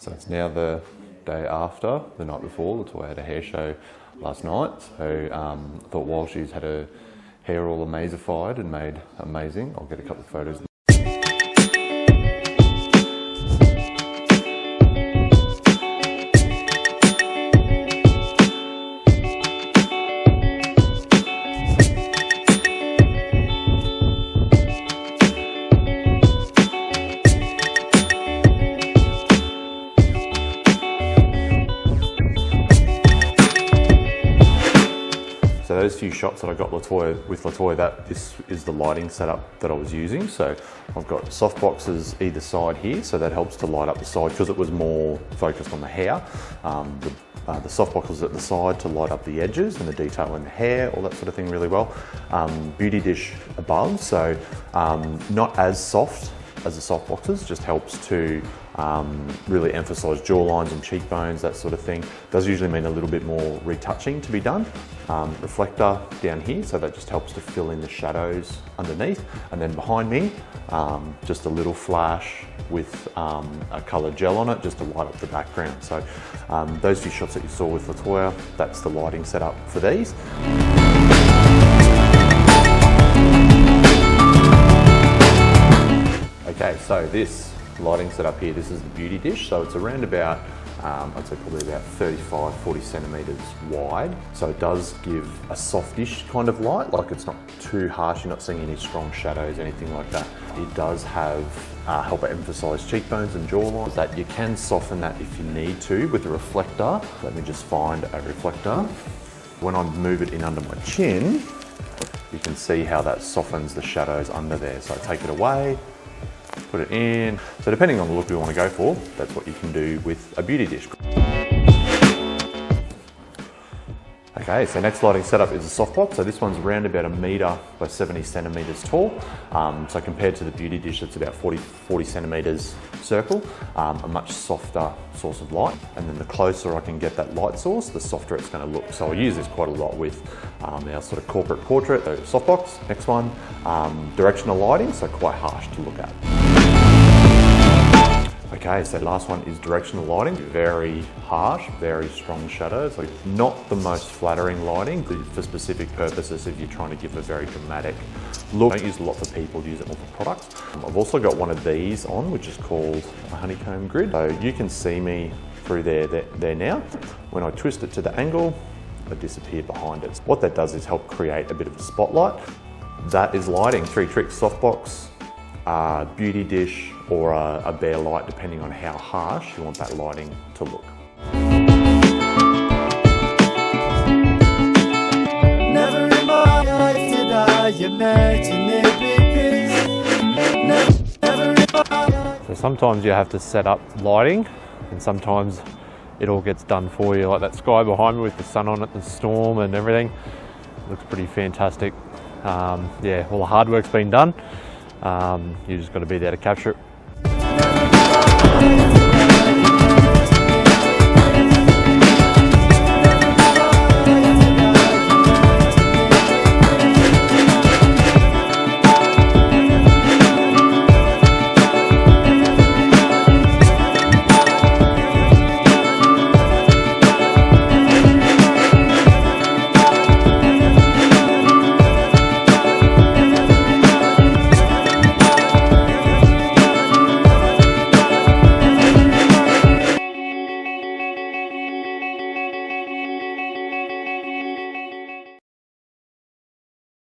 So it's now the day after, the night before. Latoya had a hair show last night, so I thought while she's had her hair all amazified and made amazing, I'll get a couple of photos. So those few shots that I got with Latoya, this is the lighting setup that I was using. So I've got softboxes either side here, so that helps to light up the side because it was more focused on the hair. The softboxes at the side to light up the edges and the detail in the hair, all that sort of thing really well. Beauty dish above, so not as soft as the softboxes, just helps to really emphasise jawlines and cheekbones, that sort of thing. Does usually mean a little bit more retouching to be done. Reflector down here, so that just helps to fill in the shadows underneath. And then behind me, just a little flash with a coloured gel on it, just to light up the background. So those few shots that you saw with Latoya, that's the lighting setup for these. Okay, so this lighting setup here, this is the beauty dish. So it's around about, I'd say probably about 35, 40 centimetres wide. So it does give a softish kind of light, like it's not too harsh, you're not seeing any strong shadows, anything like that. It does have, help emphasise cheekbones and jawlines, that you can soften that if you need to with a reflector. Let me just find a reflector. When I move it in under my chin, you can see how that softens the shadows under there. So I take it away, put it in. So depending on the look we want to go for, that's what you can do with a beauty dish. Okay, so next lighting setup is a softbox. So this one's around about 1 metre by 70 centimetres tall. So compared to the beauty dish, it's about 40 centimetres circle, a much softer source of light. And then the closer I can get that light source, the softer it's going to look. So I use this quite a lot with our sort of corporate portrait. So softbox, next one, directional lighting, so quite harsh to look at. Okay, so last one is directional lighting. Very harsh, very strong shadows. Like not the most flattering lighting for specific purposes if you're trying to give a very dramatic look. I don't use a lot for people, use it more for products. I've also got one of these on, which is called a honeycomb grid. So you can see me through there now. When I twist it to the angle, I disappear behind it. What that does is help create a bit of a spotlight. That is lighting. 3 tricks: softbox, beauty dish, or a bare light, depending on how harsh you want that lighting to look. Never in my life did I imagine it. So sometimes you have to set up lighting, and sometimes it all gets done for you. Like that sky behind me with the sun on it, the storm and everything, looks pretty fantastic. Yeah, all the hard work's been done. You just got to be there to capture it.